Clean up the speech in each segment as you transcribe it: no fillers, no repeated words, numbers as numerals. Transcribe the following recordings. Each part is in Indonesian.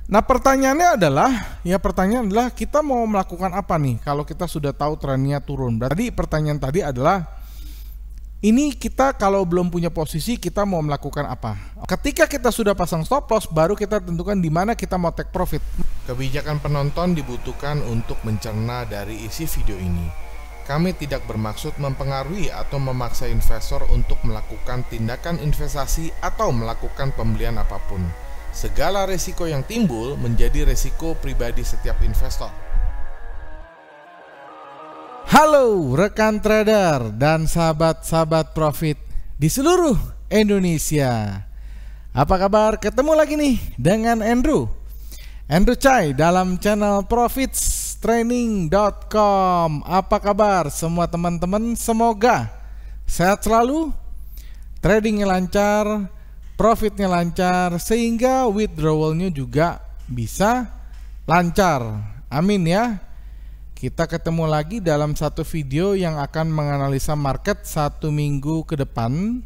Nah, pertanyaannya adalah kita mau melakukan apa nih kalau kita sudah tahu trennya turun. Berarti pertanyaan tadi adalah ini kita kalau belum punya posisi kita mau melakukan apa? Ketika kita sudah pasang stop loss baru kita tentukan di mana kita mau take profit. Kebijakan penonton dibutuhkan untuk mencerna dari isi video ini. Kami tidak bermaksud mempengaruhi atau memaksa investor untuk melakukan tindakan investasi atau melakukan pembelian apapun. Segala risiko yang timbul menjadi risiko pribadi setiap investor. Halo rekan trader dan sahabat-sahabat profit di seluruh Indonesia. Apa kabar? Ketemu lagi nih dengan Andrew Chai dalam channel profitstraining.com. Apa kabar semua teman-teman? Semoga sehat selalu, tradingnya lancar, profitnya lancar, sehingga withdrawalnya juga bisa lancar. Amin ya. Kita ketemu lagi dalam satu video yang akan menganalisa market 1 minggu ke depan,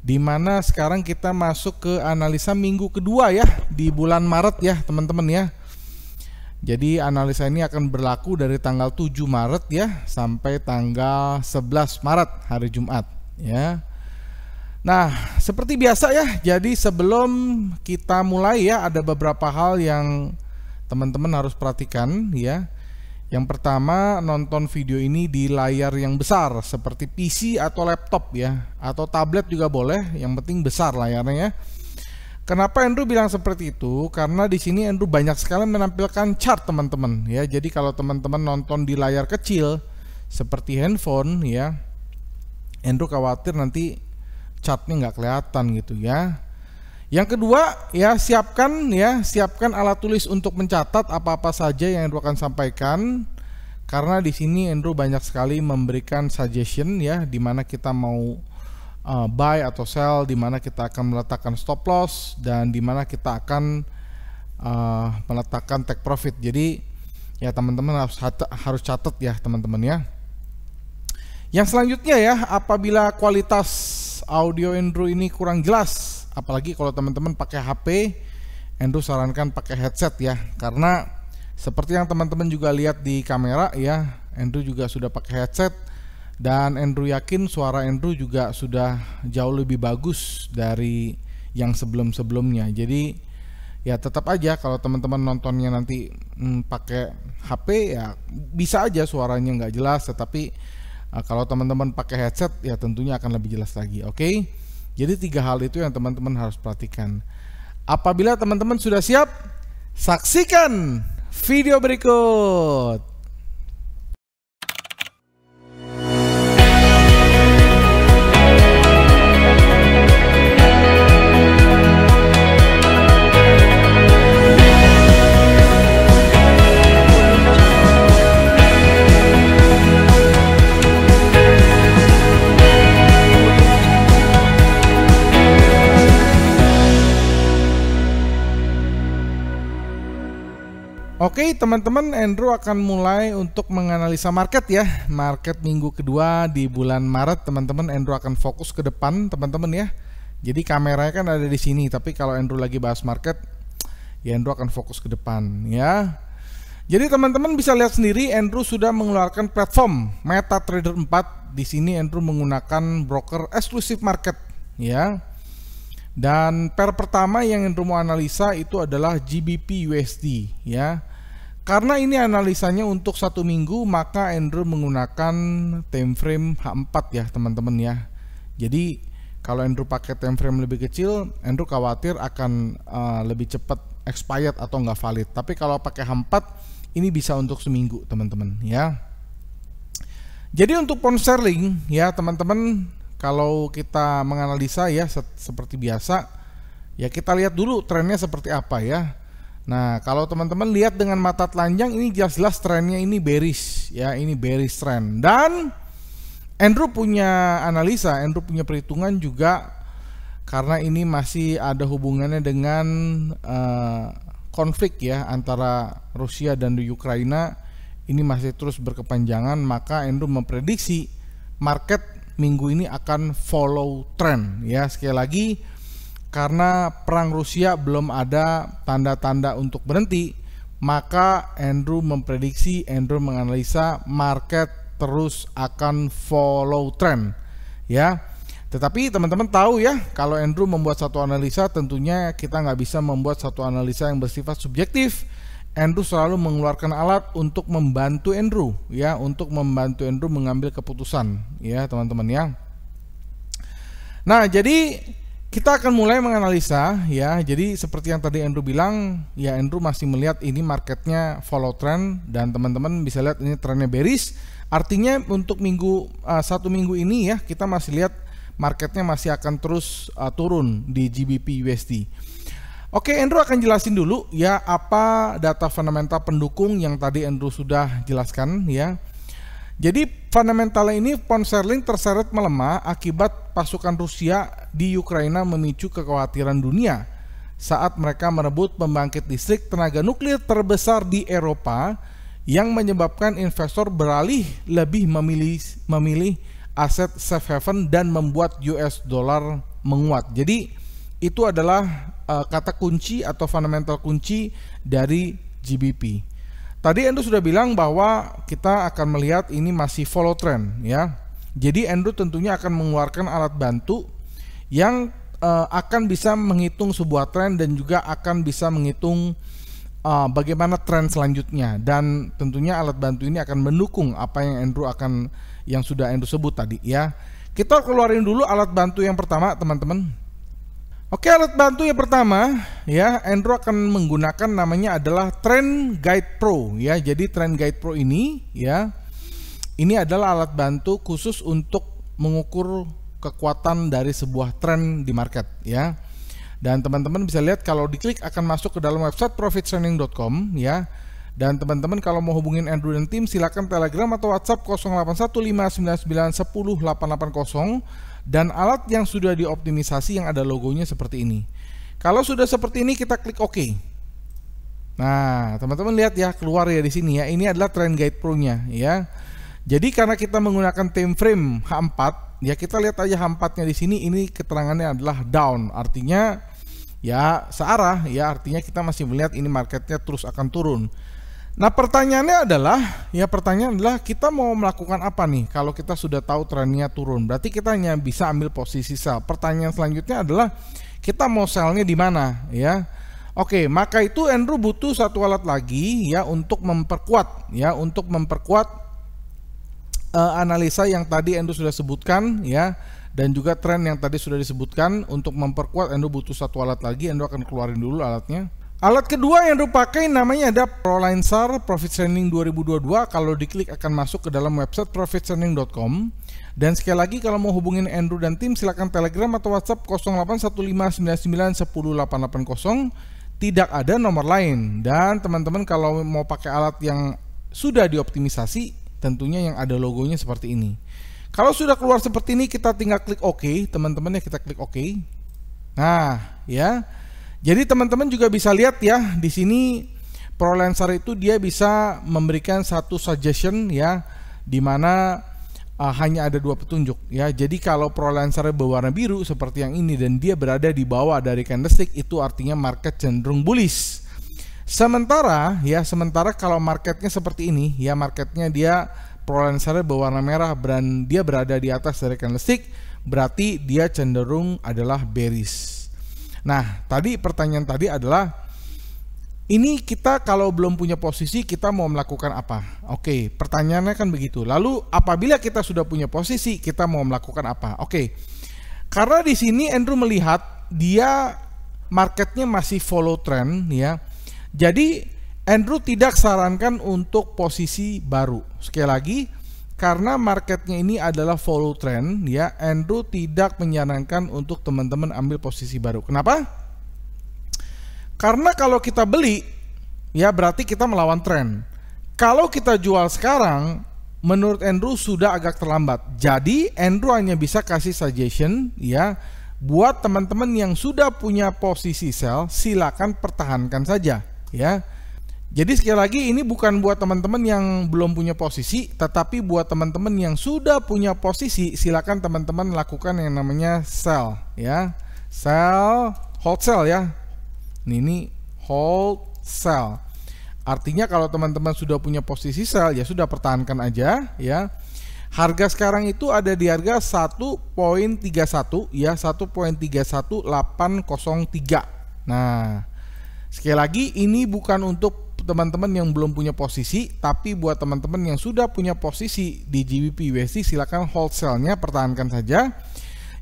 dimana sekarang kita masuk ke analisa minggu kedua ya, di bulan Maret ya teman-teman ya. Jadi analisa ini akan berlaku dari tanggal 7 Maret ya sampai tanggal 11 Maret hari Jumat ya. Nah, seperti biasa ya, jadi sebelum kita mulai ya, ada beberapa hal yang teman-teman harus perhatikan ya. Yang pertama, nonton video ini di layar yang besar seperti PC atau laptop ya, atau tablet juga boleh, yang penting besar layarnya ya. Kenapa Andrew bilang seperti itu? Karena di sini Andrew banyak sekali menampilkan chart teman-teman ya. Jadi kalau teman-teman nonton di layar kecil seperti handphone ya, Andrew khawatir nanti chartnya nggak kelihatan gitu ya. Yang kedua ya, siapkan alat tulis untuk mencatat apa-apa saja yang Andrew akan sampaikan, karena di sini Andrew banyak sekali memberikan suggestion ya, dimana kita mau buy atau sell, dimana kita akan meletakkan stop loss, dan dimana kita akan meletakkan take profit. Jadi ya teman-teman harus catat ya teman-teman ya. Yang selanjutnya ya, apabila kualitas audio Andrew ini kurang jelas, apalagi kalau teman-teman pakai HP, Andrew sarankan pakai headset ya, karena seperti yang teman-teman juga lihat di kamera ya, Andrew juga sudah pakai headset, dan Andrew yakin suara Andrew juga sudah jauh lebih bagus dari yang sebelum-sebelumnya. Jadi ya tetap aja kalau teman-teman nontonnya nanti pakai HP ya bisa aja suaranya nggak jelas, tetapi kalau teman-teman pakai headset ya tentunya akan lebih jelas lagi. Oke? Jadi 3 hal itu yang teman-teman harus perhatikan. Apabila teman-teman sudah siap, saksikan video berikut. Oke teman-teman, Andrew akan mulai untuk menganalisa market ya. Market minggu kedua di bulan Maret teman-teman. Andrew akan fokus ke depan teman-teman ya. Jadi kameranya kan ada di sini, tapi kalau Andrew lagi bahas market ya Andrew akan fokus ke depan ya. Jadi teman-teman bisa lihat sendiri, Andrew sudah mengeluarkan platform MetaTrader 4. Di sini Andrew menggunakan broker eksklusif market ya. Dan pair pertama yang Andrew mau analisa itu adalah GBP USD ya. Karena ini analisanya untuk 1 minggu, maka Andrew menggunakan time frame H4 ya teman-teman ya. Jadi kalau Andrew pakai time frame lebih kecil, Andrew khawatir akan lebih cepat expired atau nggak valid. Tapi kalau pakai H4 ini bisa untuk seminggu teman-teman ya. Jadi untuk pound sterling ya teman-teman, kalau kita menganalisa ya seperti biasa ya, kita lihat dulu trennya seperti apa ya. Nah, kalau teman-teman lihat dengan mata telanjang, ini jelas-jelas trennya ini bearish ya, ini bearish trend. Dan Andrew punya analisa, Andrew punya perhitungan juga, karena ini masih ada hubungannya dengan konflik ya antara Rusia dan Ukraina. Ini masih terus berkepanjangan, maka Andrew memprediksi market minggu ini akan follow trend ya. Sekali lagi, karena perang Rusia belum ada tanda-tanda untuk berhenti, maka Andrew memprediksi, Andrew menganalisa market terus akan follow trend, ya. Tetapi teman-teman tahu ya, kalau Andrew membuat satu analisa, tentunya kita nggak bisa membuat satu analisa yang bersifat subjektif. Andrew selalu mengeluarkan alat untuk membantu Andrew, ya, untuk membantu Andrew mengambil keputusan, ya teman-teman ya. Nah, jadi kita akan mulai menganalisa, ya. Jadi seperti yang tadi Andrew bilang, ya Andrew masih melihat ini marketnya follow trend, dan teman-teman bisa lihat ini trennya bearish. Artinya untuk satu minggu ini ya, kita masih lihat marketnya masih akan terus turun di GBP USD. Oke, Andrew akan jelasin dulu ya apa data fundamental pendukung yang tadi Andrew sudah jelaskan ya. Jadi fundamental ini pound sterling terseret melemah akibat pasukan Rusia di Ukraina memicu kekhawatiran dunia saat mereka merebut pembangkit listrik tenaga nuklir terbesar di Eropa, yang menyebabkan investor beralih lebih memilih aset safe haven dan membuat US dollar menguat. Jadi itu adalah kata kunci atau fundamental kunci dari GBP. Tadi Andrew sudah bilang bahwa kita akan melihat ini masih follow trend ya. Jadi Andrew tentunya akan mengeluarkan alat bantu yang akan bisa menghitung sebuah tren dan juga akan bisa menghitung bagaimana tren selanjutnya, dan tentunya alat bantu ini akan mendukung apa yang sudah Andrew sebut tadi ya. Kita keluarin dulu alat bantu yang pertama teman-teman. Oke, alat bantu yang pertama ya, Andrew akan menggunakan namanya adalah Trend Guide Pro ya. Jadi Trend Guide Pro ini ya, ini adalah alat bantu khusus untuk mengukur kekuatan dari sebuah tren di market ya. Dan teman-teman bisa lihat kalau diklik akan masuk ke dalam website profittraining.com ya. Dan teman-teman kalau mau hubungin Andrew dan tim, silakan Telegram atau WhatsApp 081599108880, dan alat yang sudah dioptimisasi yang ada logonya seperti ini. Kalau sudah seperti ini kita klik OK. Nah, teman-teman lihat ya, keluar ya di sini ya. Ini adalah Trend Guide Pro-nya ya. Jadi karena kita menggunakan time frame H4, ya kita lihat aja H4-nya di sini, ini keterangannya adalah down. Artinya ya searah ya, artinya kita masih melihat ini marketnya terus akan turun. Nah, pertanyaannya adalah kita mau melakukan apa nih kalau kita sudah tahu trennya turun? Berarti kita hanya bisa ambil posisi sell. Pertanyaan selanjutnya adalah kita mau sell-nya di mana ya? Oke, maka itu Andrew butuh satu alat lagi ya untuk memperkuat analisa yang tadi Andrew sudah sebutkan ya, dan juga tren yang tadi sudah disebutkan. Untuk memperkuat Andrew butuh satu alat lagi. Andrew akan keluarin dulu alatnya. Alat kedua yang Andrew pakai namanya ada ProLineSAR Profit Training 2022. Kalau diklik akan masuk ke dalam website profittraining.com. Dan sekali lagi kalau mau hubungin Andrew dan tim, silakan Telegram atau WhatsApp 081599108880. Tidak ada nomor lain. Dan teman-teman kalau mau pakai alat yang sudah dioptimisasi, tentunya yang ada logonya seperti ini. Kalau sudah keluar seperti ini, kita tinggal klik OK, teman-teman ya, kita klik OK. Nah, ya. Jadi teman-teman juga bisa lihat ya, di sini ProLineSAR itu dia bisa memberikan satu suggestion ya, di mana hanya ada dua petunjuk ya. Jadi kalau ProLineSAR berwarna biru seperti yang ini dan dia berada di bawah dari candlestick, itu artinya market cenderung bullish. Sementara kalau marketnya seperti ini ya, marketnya dia ProLineSAR berwarna merah dan dia berada di atas dari candlestick, berarti dia cenderung adalah bearish. Nah, tadi pertanyaan tadi adalah, ini kita kalau belum punya posisi kita mau melakukan apa? Oke, pertanyaannya kan begitu. Lalu apabila kita sudah punya posisi, kita mau melakukan apa? Oke, karena di sini Andrew melihat dia marketnya masih follow trend ya. Jadi Andrew tidak sarankan untuk posisi baru. Sekali lagi, karena marketnya ini adalah follow trend ya, Andrew tidak menyarankan untuk teman-teman ambil posisi baru. Kenapa? Karena kalau kita beli ya berarti kita melawan tren. Kalau kita jual sekarang, menurut Andrew sudah agak terlambat. Jadi Andrew hanya bisa kasih suggestion ya, buat teman-teman yang sudah punya posisi sell, silakan pertahankan saja ya. Jadi sekali lagi, ini bukan buat teman-teman yang belum punya posisi, tetapi buat teman-teman yang sudah punya posisi, silakan teman-teman lakukan yang namanya sell ya. Sell hold sell ya. Ini hold sell. Artinya kalau teman-teman sudah punya posisi sell ya sudah pertahankan aja ya. Harga sekarang itu ada di harga 1.31 ya, 1.31803. Nah, sekali lagi ini bukan untuk teman-teman yang belum punya posisi, tapi buat teman-teman yang sudah punya posisi di GBP USD silakan hold sell-nya, pertahankan saja.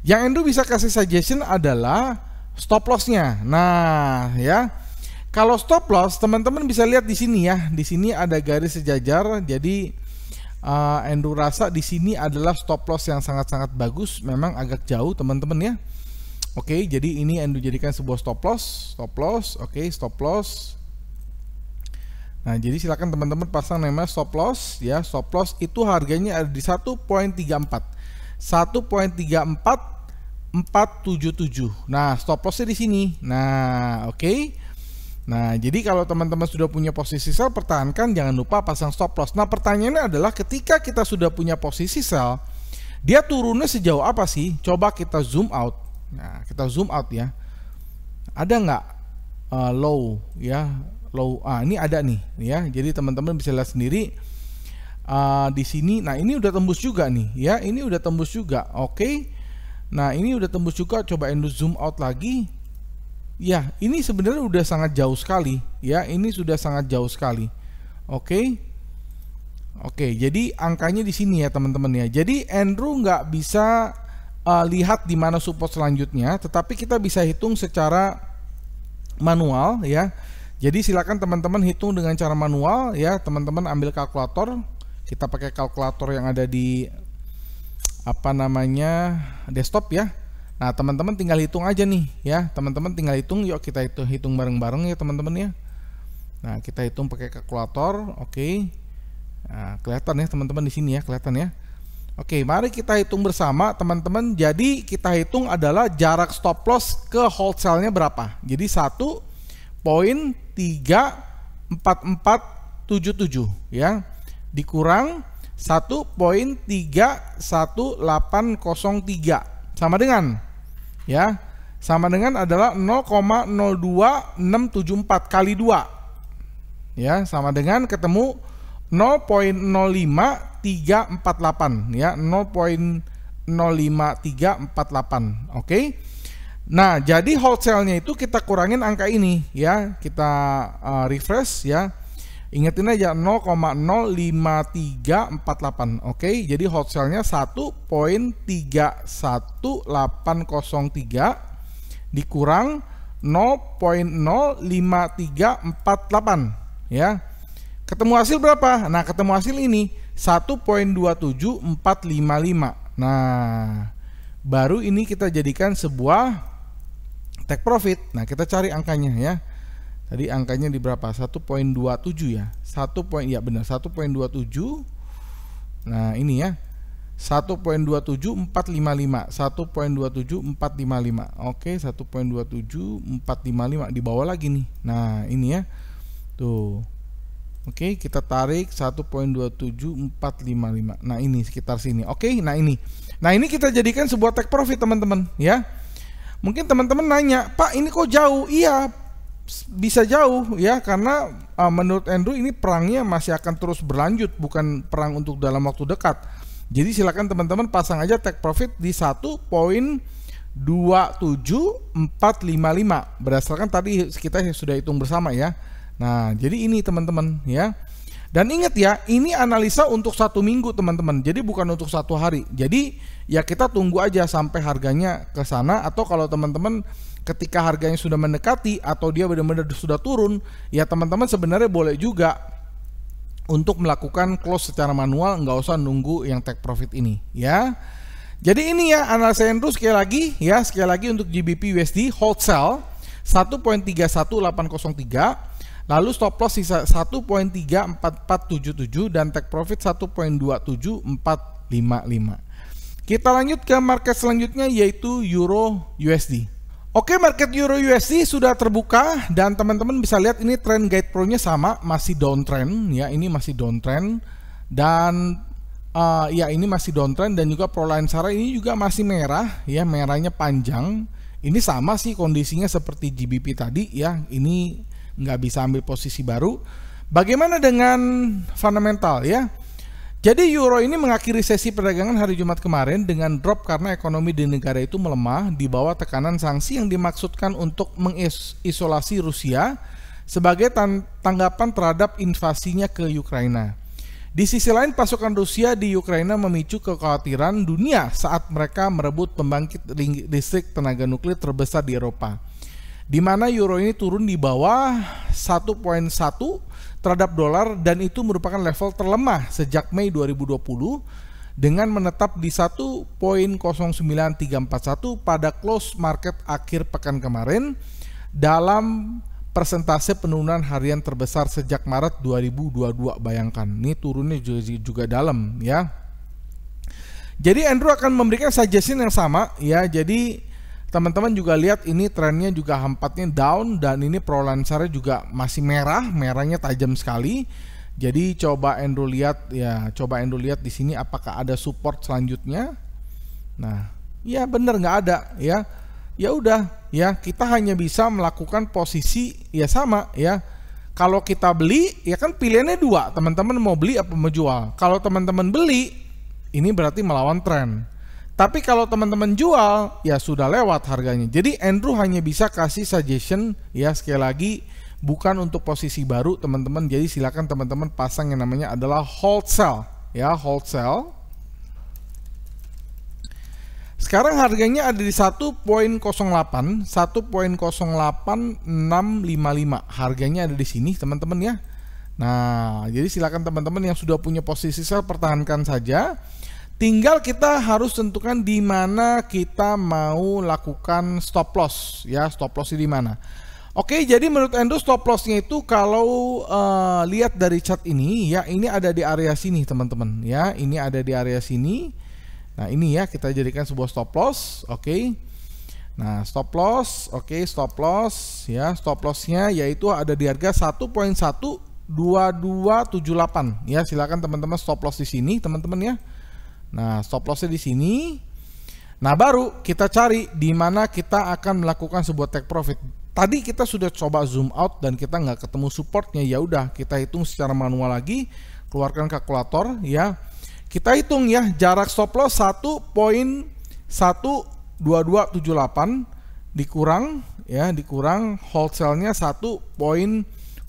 Yang Andrew bisa kasih suggestion adalah stop loss-nya. Nah, ya. Kalau stop loss teman-teman bisa lihat di sini ya. Di sini ada garis sejajar. Jadi Andrew rasa di sini adalah stop loss yang sangat-sangat bagus. Memang agak jauh teman-teman ya. Oke, jadi ini Andrew jadikan sebuah stop loss. Oke, stop loss. Nah, jadi silakan teman-teman pasang nama stop loss ya. Stop loss itu harganya ada di 1.34. 1.34477. Nah, stop lossnya di sini. Nah, oke. Nah, jadi kalau teman-teman sudah punya posisi sell, pertahankan, jangan lupa pasang stop loss. Nah, pertanyaannya adalah ketika kita sudah punya posisi sell, dia turunnya sejauh apa sih? Coba kita zoom out. Nah, kita zoom out ya. Ada nggak low ya? Low. Ini ada nih ya. Jadi teman-teman bisa lihat sendiri di sini. Nah, ini udah tembus juga nih ya. Ini udah tembus juga. Oke. Nah, ini udah tembus juga. Coba Endo zoom out lagi. Ya, ini sebenarnya udah sangat jauh sekali ya. Ini sudah sangat jauh sekali. Oke. Jadi angkanya di sini ya teman-teman ya. Jadi Andrew nggak bisa lihat di mana support selanjutnya, tetapi kita bisa hitung secara manual ya. Jadi silakan teman-teman hitung dengan cara manual ya. Teman-teman ambil kalkulator. Kita pakai kalkulator yang ada di desktop ya. Nah, teman-teman tinggal hitung aja nih ya. Teman-teman tinggal hitung. Yuk kita hitung bareng-bareng ya teman-teman ya. Nah, kita hitung pakai kalkulator. Oke. Nah, kelihatan ya teman-teman di sini ya, kelihatan ya. Oke, mari kita hitung bersama teman-teman. Jadi kita hitung adalah jarak stop loss ke hold sell-nya berapa. Jadi 1.3477 ya. Dikurang 1.31803 sama dengan ya, sama dengan adalah 0,02674 kali 2 ya, sama dengan ketemu 0.05348 ya, 0.05348. Oke. Nah, jadi hold sell-nya itu kita kurangin angka ini ya, kita refresh ya. Ingetin aja 0,05348. Oke, jadi hold sell-nya 1.31803 dikurang 0.05348 ya. Ketemu hasil berapa? Nah, ketemu hasil ini 1.27455. Nah, baru ini kita jadikan sebuah take profit. Nah, kita cari angkanya ya. Tadi angkanya di berapa? 1.27 ya. 1.27. Nah, ini ya. 1.27455. 1.27455. Oke, 1.27455 di bawah lagi nih. Nah, ini ya. Tuh. Oke, kita tarik 1.27455. Nah, ini sekitar sini. Oke, nah ini. Nah, ini kita jadikan sebuah take profit, teman-teman, ya. Mungkin teman-teman nanya, "Pak, ini kok jauh?" Iya, bisa jauh ya, karena menurut Andrew ini perangnya masih akan terus berlanjut, bukan perang untuk dalam waktu dekat. Jadi silakan teman-teman pasang aja take profit di 1.27455 berdasarkan tadi kita sudah hitung bersama ya. Nah, jadi ini teman-teman ya. Dan ingat ya, ini analisa untuk 1 minggu teman-teman. Jadi bukan untuk 1 hari. Jadi ya kita tunggu aja sampai harganya ke sana, atau kalau teman-teman ketika harganya sudah mendekati atau dia benar-benar sudah turun, ya teman-teman sebenarnya boleh juga untuk melakukan close secara manual, nggak usah nunggu yang take profit ini ya. Jadi ini ya analisa Andrew sekali lagi untuk GBP USD hold sell 1.31803. Lalu stop loss sisa 1.34477 dan take profit 1.27455. Kita lanjut ke market selanjutnya yaitu Euro USD. Oke, market Euro USD sudah terbuka dan teman-teman bisa lihat ini trend guide pro-nya sama, masih downtrend ya, ini masih downtrend dan ya ini masih downtrend, dan juga Proline Sarah ini juga masih merah ya, merahnya panjang. Ini sama sih kondisinya seperti GBP tadi ya, ini nggak bisa ambil posisi baru. Bagaimana dengan fundamental ya? Jadi euro ini mengakhiri sesi perdagangan hari Jumat kemarin dengan drop karena ekonomi di negara itu melemah di bawah tekanan sanksi yang dimaksudkan untuk mengisolasi Rusia sebagai tanggapan terhadap invasinya ke Ukraina. Di sisi lain, pasukan Rusia di Ukraina memicu kekhawatiran dunia saat mereka merebut pembangkit listrik tenaga nuklir terbesar di Eropa, di mana euro ini turun di bawah 1.1 terhadap dolar, dan itu merupakan level terlemah sejak Mei 2020 dengan menetap di 1.09341 pada close market akhir pekan kemarin dalam persentase penurunan harian terbesar sejak Maret 2022. Bayangkan, ini turunnya juga dalam ya. Jadi Andrew akan memberikan suggestion yang sama ya. Jadi teman-teman juga lihat ini trennya juga hampatnya down, dan ini Pro Lancer juga masih merah, merahnya tajam sekali. Jadi coba Andrew lihat ya, di sini apakah ada support selanjutnya. Nah, ya bener nggak ada ya. Ya udah ya, kita hanya bisa melakukan posisi ya sama ya. Kalau kita beli ya kan pilihannya dua, teman-teman mau beli apa mau jual. Kalau teman-teman beli, ini berarti melawan tren. Tapi kalau teman-teman jual ya sudah lewat harganya. Jadi Andrew hanya bisa kasih suggestion ya, sekali lagi bukan untuk posisi baru teman-teman. Jadi silakan teman-teman pasang yang namanya adalah hold sell ya, hold sell. Sekarang harganya ada di 1.08, 1.08655. Harganya ada di sini teman-teman ya. Nah, jadi silakan teman-teman yang sudah punya posisi sell pertahankan saja. Tinggal kita harus tentukan di mana kita mau lakukan stop loss ya, stop loss di mana. Oke, jadi menurut Andrew stop lossnya itu kalau lihat dari chart ini ya, ini ada di area sini teman-teman ya, ini ada di area sini. Nah ini ya, kita jadikan sebuah stop loss. Oke. Nah stop loss, oke, stop loss ya, stop lossnya yaitu ada di harga 1.12278 ya. Silakan teman-teman stop loss di sini teman-teman ya. Nah stop lossnya di sini. Nah baru kita cari di mana kita akan melakukan sebuah take profit. Tadi kita sudah coba zoom out dan kita nggak ketemu supportnya. Ya udah, kita hitung secara manual lagi, keluarkan kalkulator ya. Kita hitung ya, jarak stop loss 1.12278 dikurang ya, dikurang hold sell-nya 1.08655.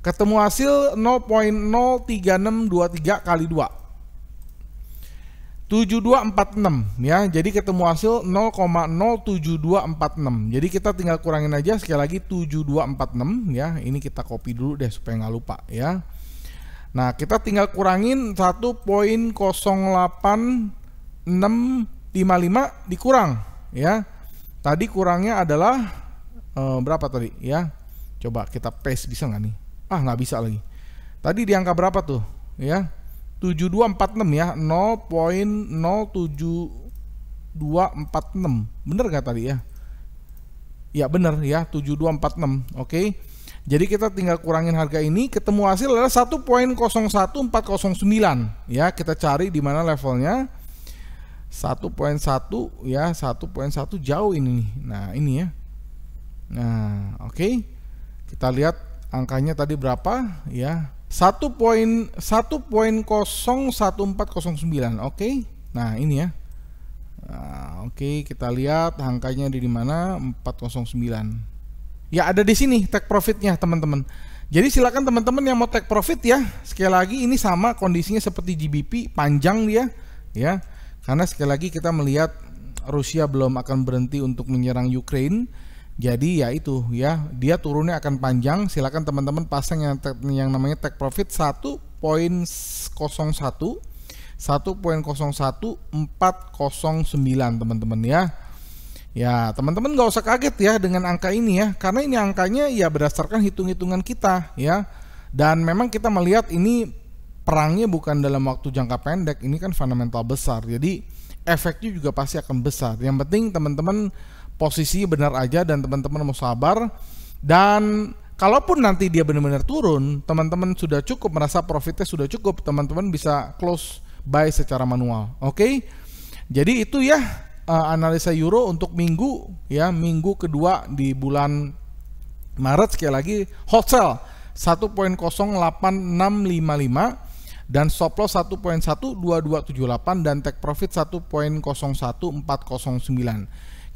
Ketemu hasil 0.03623 kali 2. 7246 ya. Jadi ketemu hasil 0,07246. Jadi kita tinggal kurangin aja sekali lagi 7246 ya. Ini kita copy dulu deh supaya nggak lupa ya. Nah, kita tinggal kurangin 1.08655 dikurang ya. Tadi kurangnya adalah berapa tadi ya? Coba kita paste, bisa nggak nih? Ah, nggak bisa lagi. Tadi di angka berapa tuh ya? 7246 ya, 0.07246. Bener nggak tadi ya? Ya bener ya, 7246. Oke. Jadi kita tinggal kurangin harga ini, ketemu hasil adalah 1.01409 ya. Kita cari di mana levelnya. 1.1 ya, 1.1 jauh ini nih. Nah, ini ya. Nah, oke. Kita lihat angkanya tadi berapa ya. 1.01409. Oke. Nah, ini ya. Nah, oke, kita lihat angkanya di mana, 409. Ya ada di sini take profitnya teman-teman. Jadi silakan teman-teman yang mau take profit ya. Sekali lagi ini sama kondisinya seperti GBP, panjang dia ya. Karena sekali lagi kita melihat Rusia belum akan berhenti untuk menyerang Ukraine. Jadi ya itu ya, dia turunnya akan panjang. Silakan teman-teman pasang yang namanya take profit 1.01 1.01409 teman-teman ya. Ya, teman-teman nggak usah kaget ya dengan angka ini ya, karena ini angkanya ya berdasarkan hitung-hitungan kita ya. Dan memang kita melihat ini perangnya bukan dalam waktu jangka pendek, ini kan fundamental besar. Jadi efeknya juga pasti akan besar. Yang penting teman-teman posisi benar aja dan teman-teman mau sabar. Dan kalaupun nanti dia benar-benar turun, teman-teman sudah cukup merasa profitnya sudah cukup, teman-teman bisa close buy secara manual. Oke? Jadi itu ya analisa euro untuk minggu ya, minggu kedua di bulan Maret. Sekali lagi wholesale 1.08655 dan stop loss 1.12278 dan take profit 1.01409.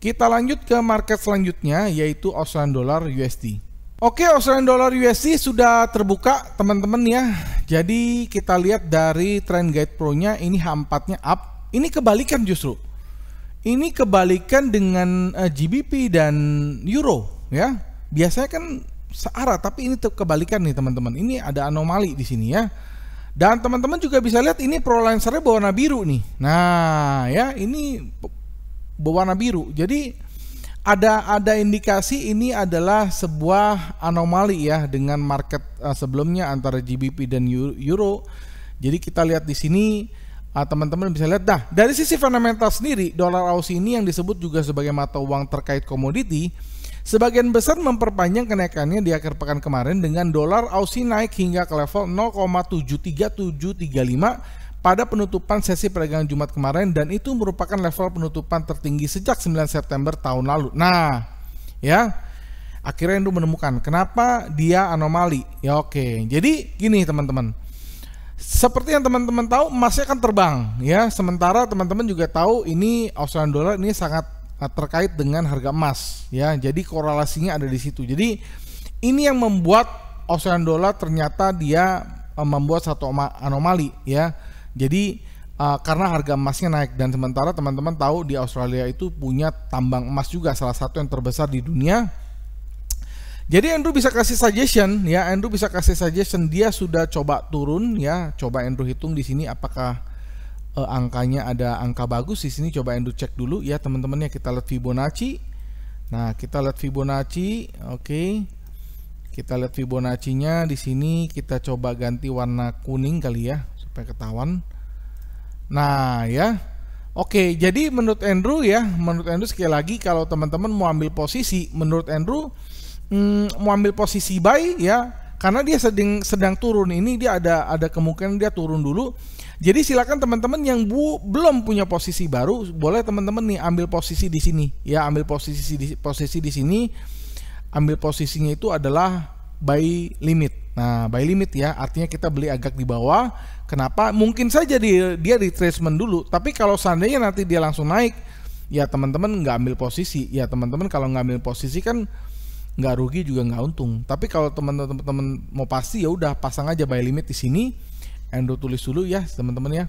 Kita lanjut ke market selanjutnya yaitu Australian Dollar USD. Oke, Australian Dollar USD sudah terbuka teman-teman ya. Jadi kita lihat dari trend guide pro-nya, ini H4-nya up. Ini kebalikan justru. Ini kebalikan dengan GBP dan Euro ya. Biasanya kan searah, tapi ini kebalikan nih teman-teman. Ini ada anomali di sini ya. Dan teman-teman juga bisa lihat ini ProLancer-nya berwarna biru nih. Nah, ya ini berwarna biru. Jadi ada indikasi ini adalah sebuah anomali ya dengan market sebelumnya antara GBP dan Euro. Jadi kita lihat di sini teman-teman bisa lihat dari sisi fundamental sendiri, dolar Aussie ini yang disebut juga sebagai mata uang terkait komoditi, sebagian besar memperpanjang kenaikannya di akhir pekan kemarin dengan dolar Aussie naik hingga ke level 0,73735 pada penutupan sesi perdagangan Jumat kemarin, dan itu merupakan level penutupan tertinggi sejak 9 September tahun lalu. Nah, ya, akhirnya Endo menemukan kenapa dia anomali. Ya oke. Jadi gini teman-teman. Seperti yang teman-teman tahu, emasnya kan terbang ya. Sementara teman-teman juga tahu ini Australian Dollar ini sangat terkait dengan harga emas ya. Jadi korelasinya ada di situ. Jadi ini yang membuat Australian Dollar ternyata dia membuat satu anomali ya. Jadi karena harga emasnya naik, dan sementara teman-teman tahu di Australia itu punya tambang emas juga, salah satu yang terbesar di dunia. Jadi Andrew bisa kasih suggestion ya, dia sudah coba turun ya. Coba Andrew hitung di sini apakah angkanya ada angka bagus di sini. Coba Andrew cek dulu ya teman-teman ya. Kita lihat Fibonacci. Nah, kita lihat Fibonacci. Oke. Kita lihat Fibonacci-nya di sini. Kita coba ganti warna kuning kali ya supaya ketahuan. Nah, ya. Oke, jadi menurut Andrew sekali lagi kalau teman-teman mau ambil posisi, menurut Andrew mau ambil posisi buy ya, karena dia sedang turun ini, dia ada kemungkinan dia turun dulu. Jadi silakan teman-teman yang belum punya posisi baru, boleh teman-teman nih ambil posisi di sini ya, ambil posisi di sini. Ambil posisinya itu adalah buy limit. Nah, buy limit ya, artinya kita beli agak di bawah. Kenapa? Mungkin saja dia retracement dulu, tapi kalau seandainya nanti dia langsung naik, ya teman-teman nggak ambil posisi. Ya teman-teman kalau nggak ambil posisi kan nggak rugi juga nggak untung. Tapi kalau teman-teman mau pasti, ya udah pasang aja buy limit di sini. Endo tulis dulu ya teman-teman ya.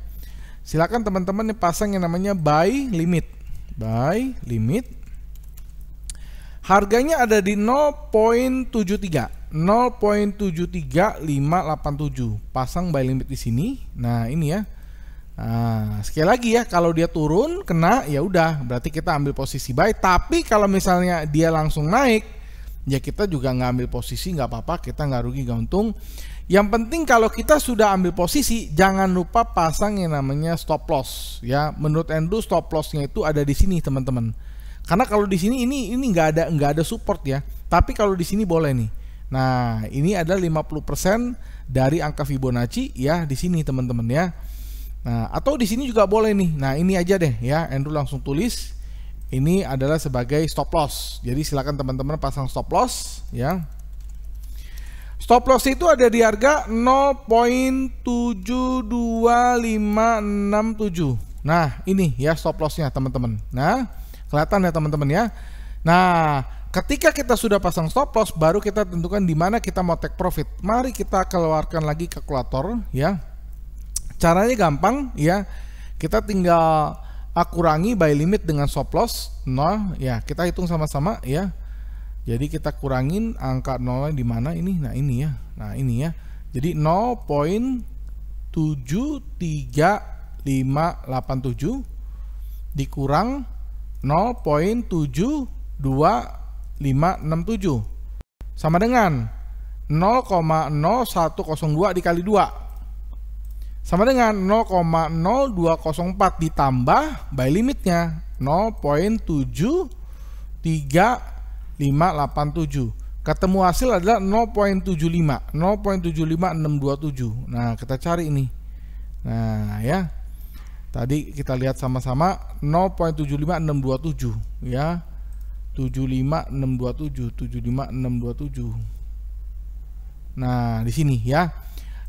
Silakan teman-teman pasang yang namanya buy limit. Buy limit. Harganya ada di 0.73. 0.73587. Pasang buy limit di sini. Nah, ini ya. Nah, sekali lagi ya, kalau dia turun kena ya udah berarti kita ambil posisi buy. Tapi kalau misalnya dia langsung naik, ya kita juga nggak ambil posisi, nggak apa-apa, kita nggak rugi nggak untung. Yang penting kalau kita sudah ambil posisi, jangan lupa pasang yang namanya stop loss ya. Menurut Andrew stop lossnya itu ada di sini teman-teman, karena kalau di sini ini nggak ada support ya, tapi kalau di sini boleh nih. Nah, ini ada 50% dari angka Fibonacci ya di sini teman-teman ya. Nah, atau di sini juga boleh nih. Nah, ini aja deh ya, Andrew langsung tulis ini adalah sebagai stop loss. Jadi silakan teman-teman pasang stop loss ya. Stop loss itu ada di harga 0.72567. Nah, ini ya stop lossnya teman-teman. Nah, kelihatan ya teman-teman ya. Nah, ketika kita sudah pasang stop loss, baru kita tentukan di mana kita mau take profit. Mari kita keluarkan lagi kalkulator ya. Caranya gampang ya. Kita tinggal kurangi buy limit dengan stop loss 0 ya, kita hitung sama-sama ya. Jadi kita kurangin angka 0 di mana ini. Nah, ini ya. Nah, ini ya. Jadi 0.73587 dikurang 0.72567 sama dengan 0,0102 dikali 2 sama dengan 0,0204 ditambah buy limitnya 0.73587. Ketemu hasil adalah 0.75627. Nah, kita cari ini. Nah, ya. Tadi kita lihat sama-sama 0.75627 ya. 75627. Nah, di sini ya.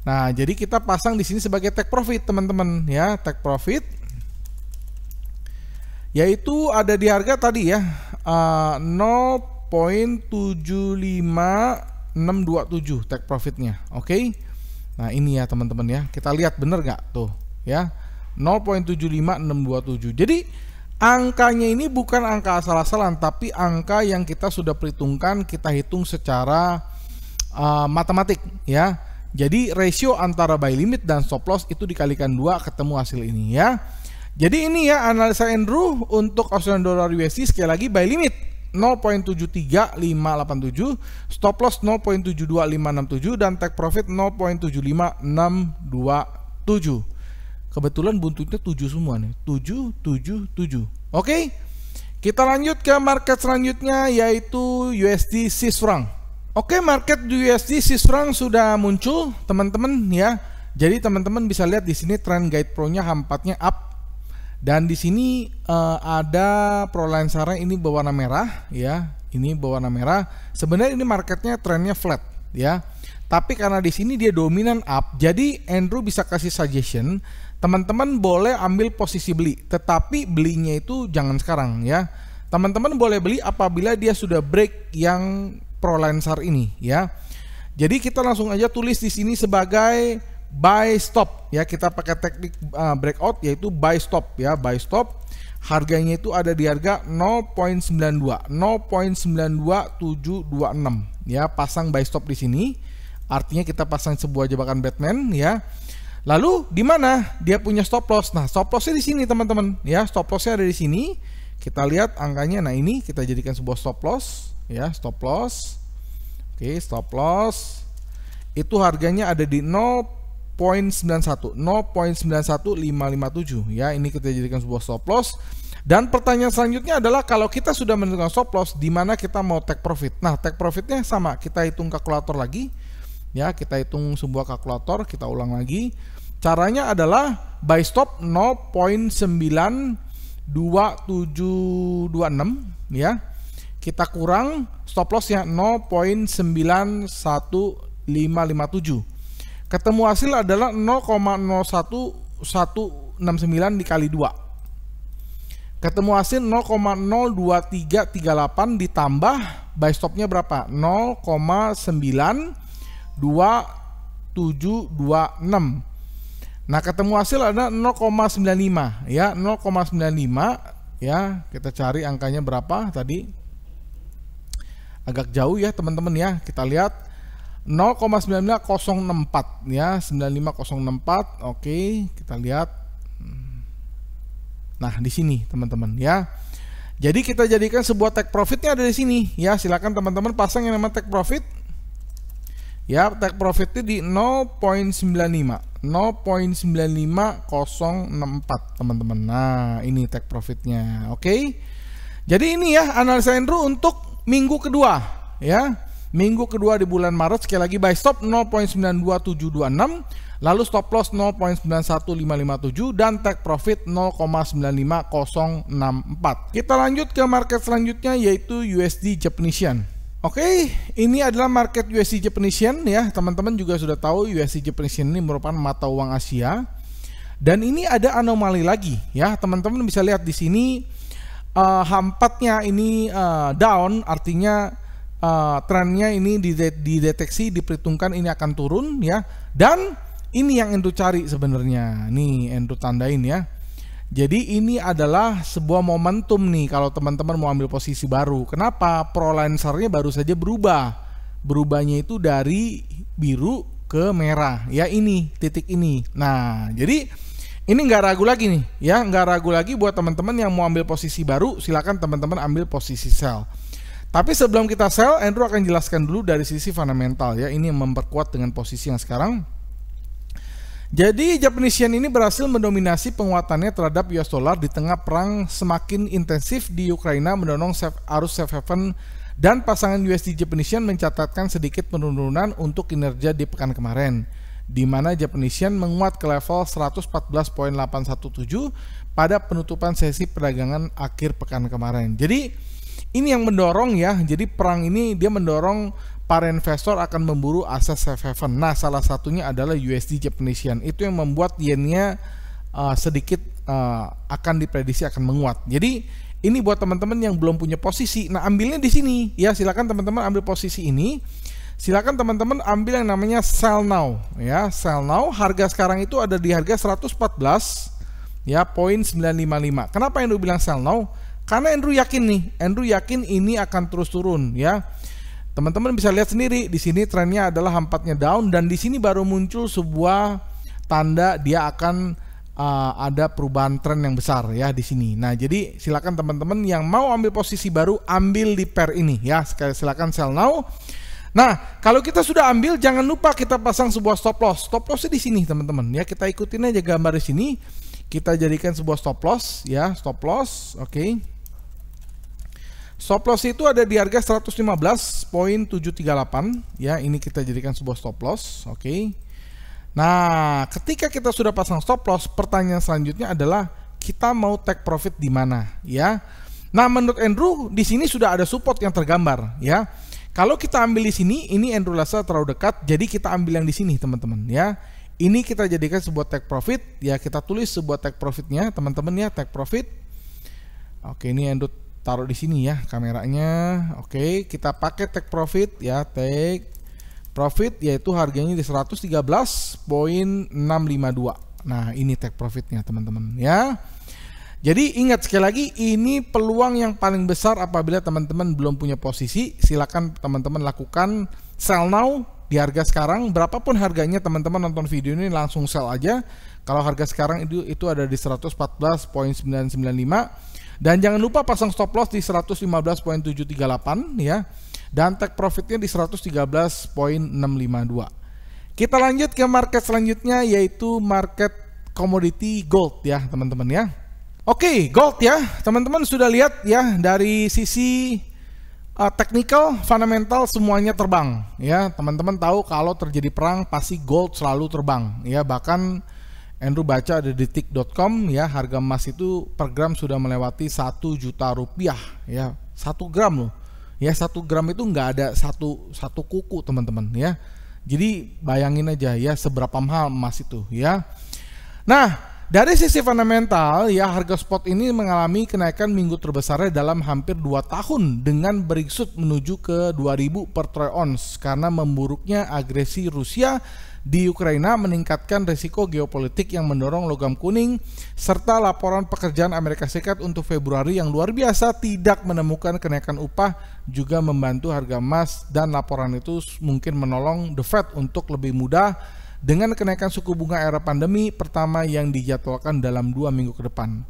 Nah, jadi kita pasang di sini sebagai take profit, teman-teman ya, take profit. Yaitu ada di harga tadi ya, 0.75627 take profitnya. Oke. Nah, ini ya teman-teman ya. Kita lihat bener nggak tuh ya. 0.75627. Jadi angkanya ini bukan angka asal-asalan, tapi angka yang kita sudah perhitungkan, kita hitung secara matematik ya. Jadi rasio antara buy limit dan stop loss itu dikalikan 2, ketemu hasil ini ya. Jadi ini ya analisa Andrew untuk Australian dollar USD. Sekali lagi, buy limit 0.73587, stop loss 0.72567, dan take profit 0.75627. Kebetulan buntutnya 7 semua nih, 777. Oke, kita lanjut ke market selanjutnya, yaitu USD Swiss franc. Oke, market USD Swiss franc sudah muncul teman-teman ya. Jadi teman-teman bisa lihat di sini trend guide pro-nya H4-nya up, dan di sini ada Proline Sarah ini berwarna merah ya. Ini berwarna merah. Sebenarnya ini marketnya trennya flat ya. Tapi karena di sini dia dominan up, jadi Andrew bisa kasih suggestion, teman-teman boleh ambil posisi beli, tetapi belinya itu jangan sekarang ya. Teman-teman boleh beli apabila dia sudah break yang Proline Sarah ini ya. Jadi kita langsung aja tulis di sini sebagai buy stop ya. Kita pakai teknik breakout, yaitu buy stop ya, buy stop. Harganya itu ada di harga 0.92, 0.92726 ya. Pasang buy stop di sini. Artinya kita pasang sebuah jebakan Batman ya. Lalu di mana dia punya stop loss? Nah, stop lossnya di sini teman-teman ya. Stop lossnya ada di sini. Kita lihat angkanya. Nah, ini kita jadikan sebuah stop loss ya, stop loss. Oke, stop loss itu harganya ada di 0.91, 0.91557 ya. Ini kita jadikan sebuah stop loss. Dan pertanyaan selanjutnya adalah, kalau kita sudah menentukan stop loss, di mana kita mau take profit? Nah, take profitnya sama, kita hitung kalkulator lagi ya. Kita hitung sebuah kalkulator, kita ulang lagi. Caranya adalah buy stop 0.92726 ya. Kita kurang stop lossnya 0.91557. Ketemu hasil adalah 0,01169 dikali 2. Ketemu hasil 0,02338 ditambah buy stopnya berapa? 0,92726. Nah, ketemu hasil ada 0,95 ya, 0,95 ya. Kita cari angkanya berapa tadi. Agak jauh ya teman-teman ya. Kita lihat 0,95064 ya, 95064. Oke, kita lihat. Nah, di sini teman-teman ya. Jadi kita jadikan sebuah take profitnya ada di sini ya. Silakan teman-teman pasang yang namanya take profit. Ya, take profitnya di 0.95, 0.95064 teman-teman. Nah, ini take profitnya. Oke. Jadi ini ya analisa Andrew untuk minggu kedua ya. Minggu kedua di bulan Maret. Sekali lagi, buy stop 0.92726, lalu stop loss 0.91557, dan take profit 0,95064. Kita lanjut ke market selanjutnya, yaitu USD Japanese Yen. Oke, ini adalah market USD Japanese Yen ya. Teman-teman juga sudah tahu USD Japanese Yen ini merupakan mata uang Asia. Dan ini ada anomali lagi ya. Teman-teman bisa lihat di sini H4-nya ini down, artinya trennya ini dideteksi, diperhitungkan ini akan turun ya. Dan ini yang Andrew cari sebenarnya. Nih Andrew tandain ya. Jadi ini adalah sebuah momentum nih kalau teman-teman mau ambil posisi baru. Kenapa? Proline Sarah-nya baru saja berubah. Berubahnya itu dari biru ke merah ya, ini titik ini. Nah, jadi ini nggak ragu lagi nih ya, nggak ragu lagi buat teman-teman yang mau ambil posisi baru. Silakan teman-teman ambil posisi sell. Tapi sebelum kita sell, Andrew akan jelaskan dulu dari sisi fundamental ya. Ini yang memperkuat dengan posisi yang sekarang. Jadi Japanese Yen ini berhasil mendominasi penguatannya terhadap US dollar di tengah perang semakin intensif di Ukraina, mendorong arus safe haven, dan pasangan USD Japanese Yen mencatatkan sedikit penurunan untuk kinerja di pekan kemarin. di mana Japanese Yen menguat ke level 114.817 pada penutupan sesi perdagangan akhir pekan kemarin. Jadi ini yang mendorong ya, jadi perang ini dia mendorong para investor akan memburu aset safe haven. Nah, salah satunya adalah USD Japanese Yen. Itu yang membuat yennya sedikit akan diprediksi akan menguat. Jadi ini buat teman-teman yang belum punya posisi. Nah, ambilnya di sini ya, silakan teman-teman ambil posisi ini. Silakan teman-teman ambil yang namanya sell now ya, sell now. Harga sekarang itu ada di harga 114 ya, poin 955. Kenapa Andrew bilang sell now? Karena Andrew yakin nih, Andrew yakin ini akan terus turun ya. Teman-teman bisa lihat sendiri di sini trennya adalah hampatnya down, dan di sini baru muncul sebuah tanda dia akan ada perubahan tren yang besar ya di sini. Nah, jadi silakan teman-teman yang mau ambil posisi baru ambil di pair ini ya. Sekali silakan sell now. Nah, kalau kita sudah ambil jangan lupa kita pasang sebuah stop loss. Stop lossnya di sini teman-teman ya. Kita ikutin aja gambar di sini. Kita jadikan sebuah stop loss ya, stop loss. Oke. Stop loss itu ada di harga 115.738 ya. Ini kita jadikan sebuah stop loss. Oke. Nah, ketika kita sudah pasang stop loss, pertanyaan selanjutnya adalah kita mau take profit di mana ya. Nah, menurut Andrew di sini sudah ada support yang tergambar ya. Kalau kita ambil di sini, ini Andrew rasa terlalu dekat, jadi kita ambil yang di sini teman-teman ya. Ini kita jadikan sebuah take profit ya, kita tulis sebuah take profitnya teman-teman ya, take profit. Oke, ini Andrew taruh di sini ya kameranya. Oke, kita pakai take profit ya, take profit yaitu harganya di 113.652. Nah, ini take profitnya teman-teman ya. Jadi ingat sekali lagi, ini peluang yang paling besar apabila teman-teman belum punya posisi. Silakan teman-teman lakukan sell now di harga sekarang. Berapapun harganya teman-teman nonton video ini langsung sell aja. Kalau harga sekarang itu ada di 114.995. Dan jangan lupa pasang stop loss di 115.738 ya. Dan take profitnya di 113.652. Kita lanjut ke market selanjutnya, yaitu market commodity gold ya teman-teman ya. Oke, gold ya teman-teman sudah lihat ya, dari sisi technical, fundamental semuanya terbang ya. Teman-teman tahu kalau terjadi perang pasti gold selalu terbang ya. Bahkan Andrew baca di detik.com ya, harga emas itu per gram sudah melewati 1 juta rupiah ya. 1 gram loh ya, 1 gram itu nggak ada satu kuku teman-teman ya. Jadi bayangin aja ya seberapa mahal emas itu ya. Nah, dari sisi fundamental ya, harga spot ini mengalami kenaikan minggu terbesarnya dalam hampir 2 tahun dengan beringsut menuju ke 2000 per troy ounce karena memburuknya agresi Rusia di Ukraina meningkatkan risiko geopolitik yang mendorong logam kuning, serta laporan pekerjaan Amerika Serikat untuk Februari yang luar biasa tidak menemukan kenaikan upah juga membantu harga emas, dan laporan itu mungkin menolong The Fed untuk lebih mudah dengan kenaikan suku bunga era pandemi pertama yang dijadwalkan dalam 2 minggu ke depan,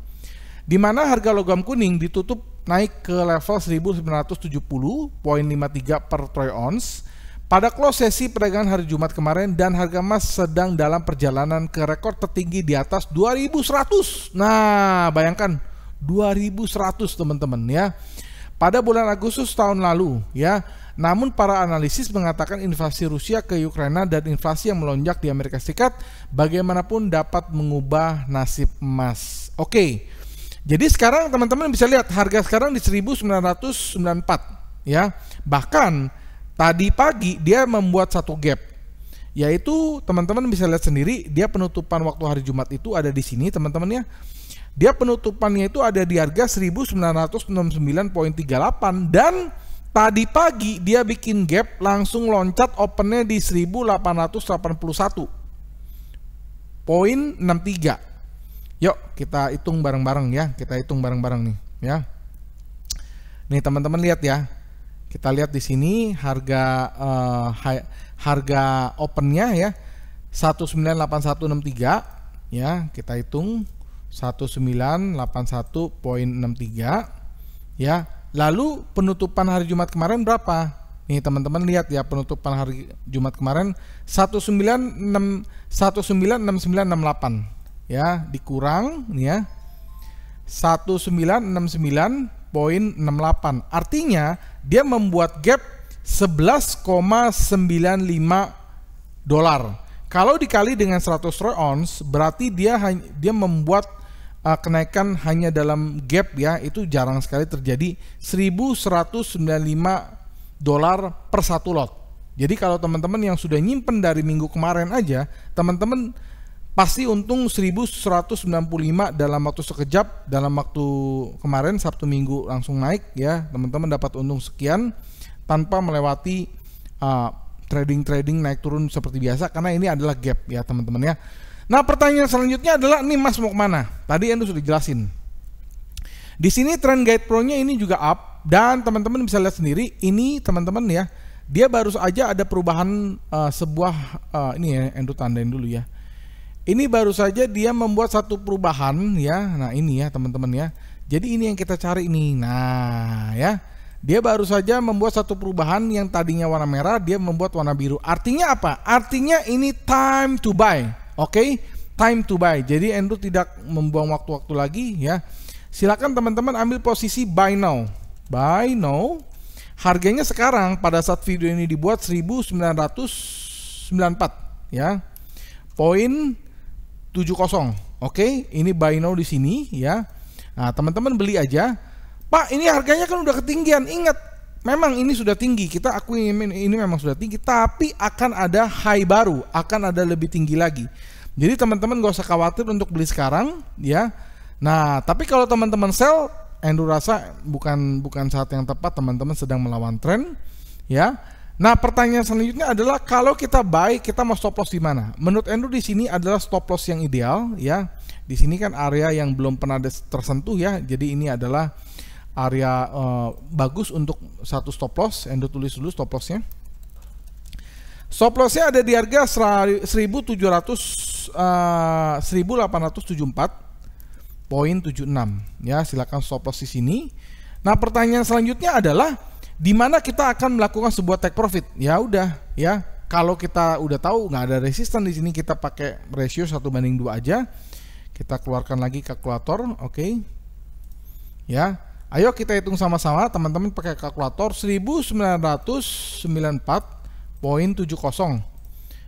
di mana harga logam kuning ditutup naik ke level 1970.53 per troy ounce pada close sesi perdagangan hari Jumat kemarin, dan harga emas sedang dalam perjalanan ke rekor tertinggi di atas 2100. Nah, bayangkan 2100 teman-teman ya, pada bulan Agustus tahun lalu ya. Namun para analisis mengatakan invasi Rusia ke Ukraina dan inflasi yang melonjak di Amerika Serikat bagaimanapun dapat mengubah nasib emas. Oke. Jadi sekarang teman-teman bisa lihat harga sekarang di 1994 ya. Bahkan tadi pagi dia membuat satu gap. Yaitu teman-teman bisa lihat sendiri, dia penutupan waktu hari Jumat itu ada di sini teman-teman ya. Dia penutupannya itu ada di harga 1969.38, dan tadi pagi dia bikin gap langsung loncat opennya di 1881.63. Yuk kita hitung bareng-bareng ya, kita hitung bareng-bareng nih ya. Nih teman-teman lihat ya, kita lihat di sini harga harga opennya ya 198163 ya, kita hitung 1981.63 ya. Lalu penutupan hari Jumat kemarin berapa? Nih teman-teman lihat ya, penutupan hari Jumat kemarin 196968 ya, dikurang nih ya 1969.68. Artinya dia membuat gap $11,95. Kalau dikali dengan 100 troy ounce berarti dia membuat kenaikan hanya dalam gap ya, itu jarang sekali terjadi, $1.195 per satu lot. Jadi kalau teman-teman yang sudah nyimpen dari minggu kemarin aja, teman-teman pasti untung 1.195 dalam waktu sekejap. Dalam waktu kemarin Sabtu Minggu langsung naik ya, teman-teman dapat untung sekian tanpa melewati trading naik turun seperti biasa, karena ini adalah gap ya teman-teman ya. Nah, pertanyaan selanjutnya adalah, nih Mas mau kemana? Tadi Endo sudah jelasin. Di sini Trend Guide Pro-nya ini juga up, dan teman-teman bisa lihat sendiri. Ini teman-teman ya, dia baru saja ada perubahan sebuah ini ya, Endo tandain dulu ya. Ini baru saja dia membuat satu perubahan ya. Nah ini ya teman-teman ya. Jadi ini yang kita cari ini. Nah ya, dia baru saja membuat satu perubahan yang tadinya warna merah, dia membuat warna biru. Artinya apa? Artinya ini time to buy. Oke, time to buy. Jadi Endo tidak membuang waktu-waktu lagi ya. Silakan teman-teman ambil posisi buy now. Buy now. Harganya sekarang pada saat video ini dibuat 1994 ya. Poin 70. Oke, ini buy now di sini ya. Nah, teman-teman beli aja. Pak, ini harganya kan udah ketinggian. Ingat, memang ini sudah tinggi. Kita akui ini memang sudah tinggi, tapi akan ada high baru, akan ada lebih tinggi lagi. Jadi teman-teman gak usah khawatir untuk beli sekarang ya. Nah, tapi kalau teman-teman sell, Endo rasa bukan saat yang tepat, teman-teman sedang melawan tren ya. Nah, pertanyaan selanjutnya adalah, kalau kita buy, kita mau stop loss di mana? Menurut Endo di sini adalah stop loss yang ideal ya. Di sini kan area yang belum pernah tersentuh ya. Jadi ini adalah area bagus untuk satu stop loss. Endo tulis dulu stop lossnya. Stop lossnya ada di harga 1874.76 ya. Silakan stop loss di sini. Nah, pertanyaan selanjutnya adalah, di mana kita akan melakukan sebuah take profit? Ya udah ya. Kalau kita udah tahu nggak ada resisten di sini, kita pakai ratio 1:2 aja. Kita keluarkan lagi kalkulator, oke. Ya. Ayo kita hitung sama-sama, teman-teman pakai kalkulator. 1994.70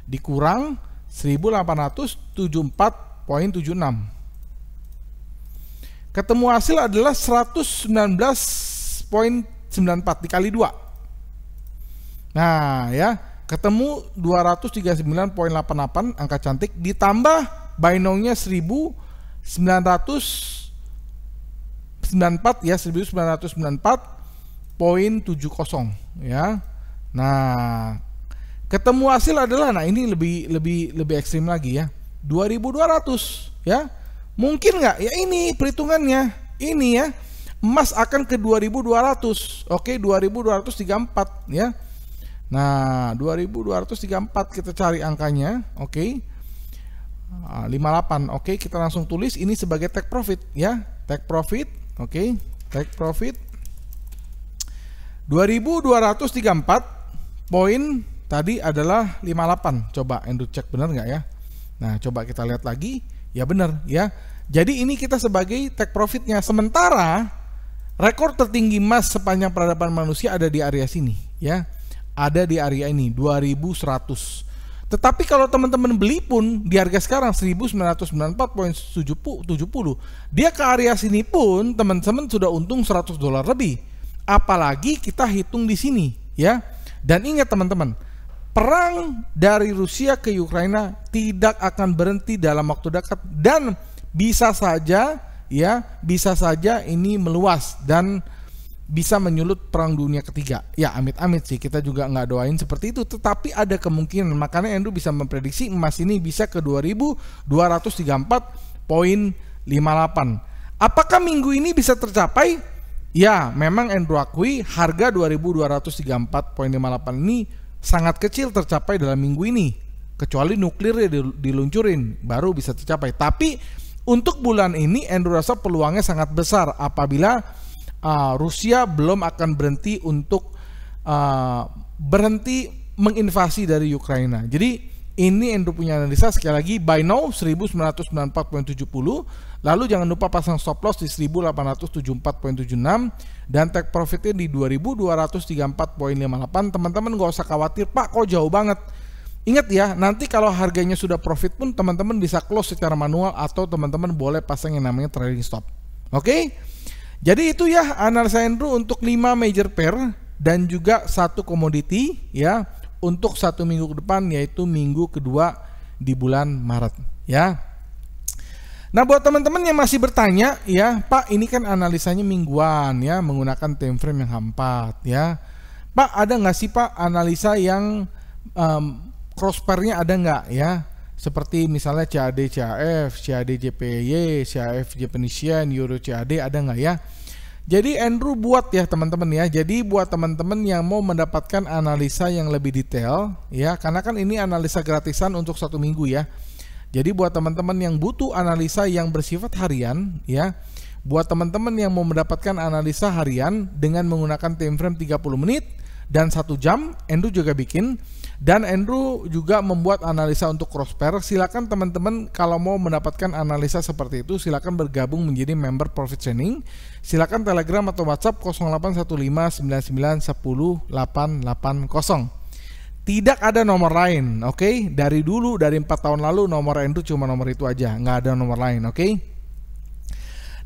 dikurang 1874.76. Ketemu hasil adalah 119.94 dikali 2. Nah, ya, ketemu 239.88, angka cantik, ditambah buy now-nya 1994 ya, 1994.70 ya. Nah, ketemu hasil adalah, nah ini lebih ekstrim lagi ya, 2200 ya. Mungkin nggak? Ya ini perhitungannya ini ya, emas akan ke 2200. Oke, 2234 ya. Nah, 2234 kita cari angkanya. Oke, 58. Oke, kita langsung tulis ini sebagai take profit ya. Take profit. Oke, take profit 2234 poin tadi adalah 58. Coba Endo cek benar nggak ya. Nah, coba kita lihat lagi. Ya benar ya. Jadi ini kita sebagai take profitnya. Sementara rekor tertinggi emas sepanjang peradaban manusia ada di area sini ya. Ada di area ini 2100. Tetapi kalau teman-teman beli pun di harga sekarang 1994.70, dia ke area sini pun teman-teman sudah untung $100 lebih. Apalagi kita hitung di sini ya. Dan ingat teman-teman, perang dari Rusia ke Ukraina tidak akan berhenti dalam waktu dekat, dan bisa saja ya, bisa saja ini meluas dan bisa menyulut perang dunia ketiga. Ya amit-amit sih, kita juga nggak doain seperti itu, tetapi ada kemungkinan. Makanya Endo bisa memprediksi emas ini bisa ke 2234.58. Apakah minggu ini bisa tercapai? Ya, memang Endo akui harga 2234.58 ini sangat kecil tercapai dalam minggu ini, kecuali nuklirnya diluncurin baru bisa tercapai. Tapi untuk bulan ini Endo rasa peluangnya sangat besar apabila Rusia belum akan berhenti untuk berhenti menginvasi dari Ukraina. Jadi ini Endo punya analisa, sekali lagi buy now 1994.70, lalu jangan lupa pasang stop loss di 1874.76 dan take profitnya di 2234.58. Teman-teman gak usah khawatir, Pak kok jauh banget. Ingat ya, nanti kalau harganya sudah profit pun teman-teman bisa close secara manual atau teman-teman boleh pasang yang namanya trading stop. Oke? Jadi itu ya analisa Andrew untuk 5 major pair dan juga 1 komoditi ya untuk 1 minggu ke depan, yaitu minggu kedua di bulan Maret ya. Nah, buat teman-teman yang masih bertanya ya, Pak, ini kan analisanya mingguan ya menggunakan time frame yang H4 ya. Pak, ada nggak sih Pak analisa yang cross pair-nya ada nggak ya? Seperti misalnya CAD CAF, CAD JPY, CAF Japanese Yen, Euro CAD, ada nggak ya? Jadi Andrew buat ya teman-teman ya. Jadi buat teman-teman yang mau mendapatkan analisa yang lebih detail ya, karena kan ini analisa gratisan untuk 1 minggu ya. Jadi buat teman-teman yang butuh analisa yang bersifat harian ya, buat teman-teman yang mau mendapatkan analisa harian dengan menggunakan time frame 30 menit dan 1 jam, Andrew juga bikin. Dan Andrew juga membuat analisa untuk cross pair. Silakan teman-teman kalau mau mendapatkan analisa seperti itu, silakan bergabung menjadi member Profit Training. Silakan Telegram atau WhatsApp 081599108880. Tidak ada nomor lain, oke? Dari dulu, dari 4 tahun lalu nomor Andrew cuma nomor itu aja, nggak ada nomor lain, oke?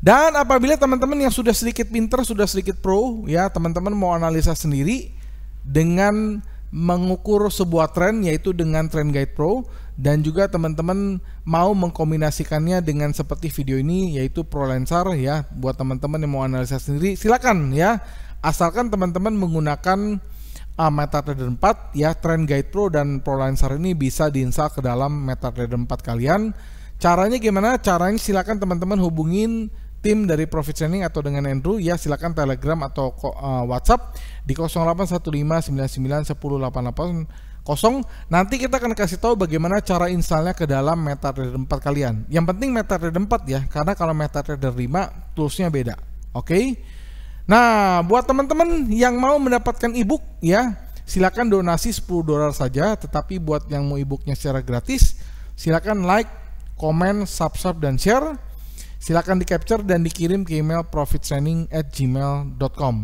Dan apabila teman-teman yang sudah sedikit pinter, sudah sedikit pro ya, teman-teman mau analisa sendiri dengan mengukur sebuah tren, yaitu dengan Trend Guide Pro, dan juga teman-teman mau mengkombinasikannya dengan seperti video ini, yaitu ProLensar ya. Buat teman-teman yang mau analisa sendiri silakan ya, asalkan teman-teman menggunakan MetaTrader 4 ya. Trend Guide Pro dan ProLensar ini bisa diinstal ke dalam MetaTrader 4 kalian. Caranya gimana? Caranya silakan teman-teman hubungin tim dari Profit Training atau dengan Andrew ya, silakan Telegram atau WhatsApp di 081599108880. Nanti kita akan kasih tahu bagaimana cara installnya ke dalam MetaTrader 4 kalian. Yang penting MetaTrader 4 ya, karena kalau MetaTrader 5 toolsnya beda. Oke? Nah, buat teman-teman yang mau mendapatkan ebook ya, silakan donasi $10 saja. Tetapi buat yang mau ebooknya secara gratis, silakan like, komen, subscribe, dan share. Silakan di capture dan dikirim ke email profittraining@gmail.com.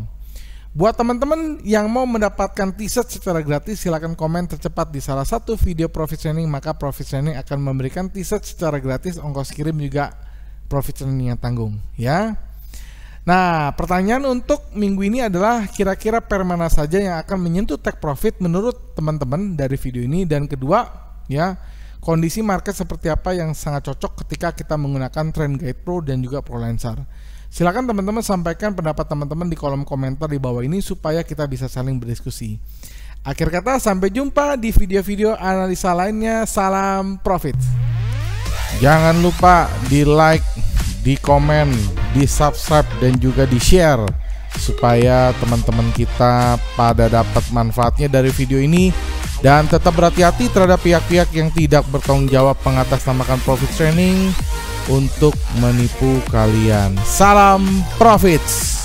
Buat teman-teman yang mau mendapatkan t-shirt secara gratis, silakan komen tercepat di salah satu video Profit Training, maka Profit Training akan memberikan t-shirt secara gratis, ongkos kirim juga Profit Training yang tanggung ya. Nah, pertanyaan untuk minggu ini adalah kira-kira pair mana saja yang akan menyentuh take profit menurut teman-teman dari video ini, dan kedua ya, kondisi market seperti apa yang sangat cocok ketika kita menggunakan Trend Guide Pro dan juga ProLensar. Silakan teman-teman sampaikan pendapat teman-teman di kolom komentar di bawah ini supaya kita bisa saling berdiskusi. Akhir kata, sampai jumpa di video-video analisa lainnya. Salam profit. Jangan lupa di like, di komen, di subscribe, dan juga di share supaya teman-teman kita pada dapat manfaatnya dari video ini. Dan tetap berhati-hati terhadap pihak-pihak yang tidak bertanggung jawab mengatasnamakan Profit Training untuk menipu kalian. Salam profits.